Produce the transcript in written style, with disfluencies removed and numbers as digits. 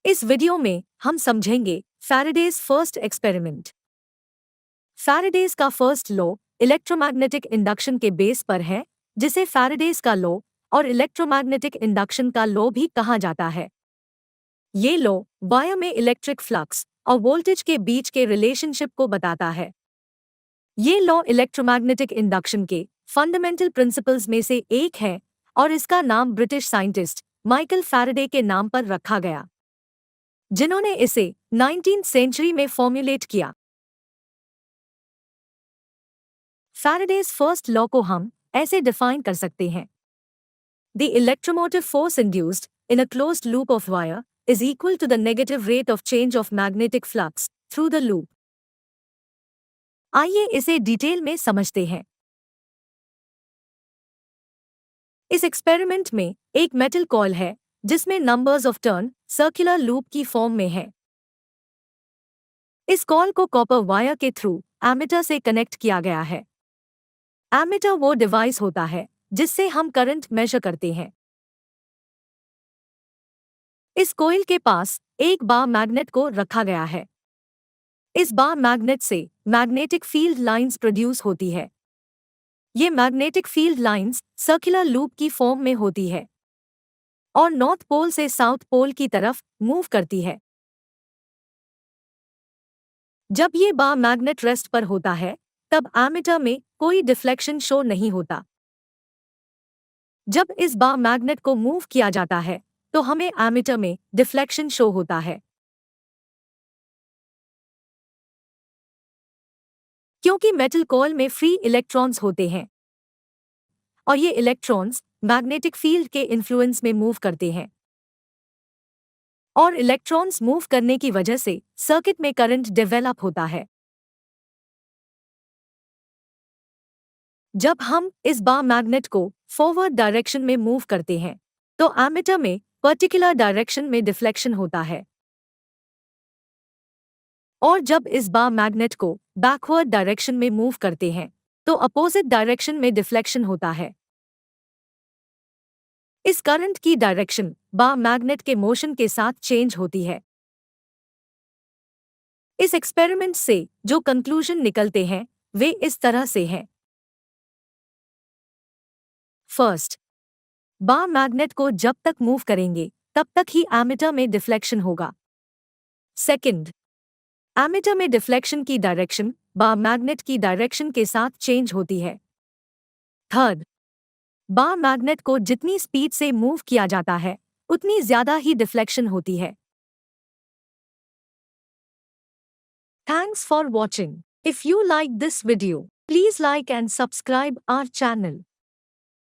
इस वीडियो में हम समझेंगे फैराडेज फर्स्ट एक्सपेरिमेंट। फैराडेज का फर्स्ट लॉ इलेक्ट्रोमैग्नेटिक इंडक्शन के बेस पर है, जिसे फैराडेज का लॉ और इलेक्ट्रोमैग्नेटिक इंडक्शन का लॉ भी कहा जाता है। ये लॉ वायर में इलेक्ट्रिक फ्लक्स और वोल्टेज के बीच के रिलेशनशिप को बताता है। ये लॉ इलेक्ट्रोमैग्नेटिक इंडक्शन के फंडामेंटल प्रिंसिपल्स में से एक है और इसका नाम ब्रिटिश साइंटिस्ट माइकल फैराडे के नाम पर रखा गया, जिन्होंने इसे 19वीं सेंचुरी में फॉर्मुलेट किया। फैराडेज फर्स्ट लॉ को हम ऐसे डिफाइन कर सकते हैं: the electromotive force induced in a closed loop of wire is equal to the negative rate of change of magnetic flux through the loop. आइए इसे डिटेल में समझते हैं। इस एक्सपेरिमेंट में एक मेटल कॉइल है जिसमें numbers of turn circular loop की फॉर्म में है। इस कॉइल को कॉपर वायर के थ्रू एमीटर से कनेक्ट किया गया है। एमीटर वो डिवाइस होता है जिससे हम करंट मेजर करते हैं। इस कॉइल के पास एक बार मैग्नेट को रखा गया है। इस बार मैग्नेट से मैग्नेटिक फील्ड लाइंस प्रोड्यूस होती है। ये magnetic field lines circular loop की फॉर्म में होती है और नॉर्थ पोल से साउथ पोल की तरफ मूव करती है। जब ये बार मैग्नेट रेस्ट पर होता है, तब एमीटर में कोई डिफ्लेक्शन शो नहीं होता। जब इस बार मैग्नेट को मूव किया जाता है, तो हमें एमीटर में डिफ्लेक्शन शो होता है। क्योंकि मेटल कॉइल में फ्री इलेक्ट्रॉन्स होते हैं और ये इलेक्ट्रॉन्स मैग्नेटिक फील्ड के इन्फ्लुएंस में मूव करते हैं, और इलेक्ट्रॉन्स मूव करने की वजह से सर्किट में करंट डेवलप होता है। जब हम इस बार मैग्नेट को फॉरवर्ड डायरेक्शन में मूव करते हैं, तो एमीटर में पर्टिकुलर डायरेक्शन में डिफ्लेक्शन होता है, और जब इस बार मैग्नेट को बैकवर्ड डायरेक्शन में मूव करते हैं, तो अपोजिट डायरेक्शन में डिफ्लेक्शन होता है। इस करंट की डायरेक्शन बार मैग्नेट के मोशन के साथ चेंज होती है। इस एक्सपेरिमेंट से जो कंक्लूजन निकलते हैं वे इस तरह से हैं। फर्स्ट, बार मैग्नेट को जब तक मूव करेंगे तब तक ही एमीटर में डिफ्लेक्शन होगा। सेकंड, एमीटर में डिफ्लेक्शन की डायरेक्शन बार मैग्नेट की डायरेक्शन के साथ चेंज होती है। थर्ड, बार मैग्नेट को जितनी स्पीड से मूव किया जाता है उतनी ज्यादा ही डिफ्लेक्शन होती है। Thanks for watching. If you like this video, please like and subscribe our channel.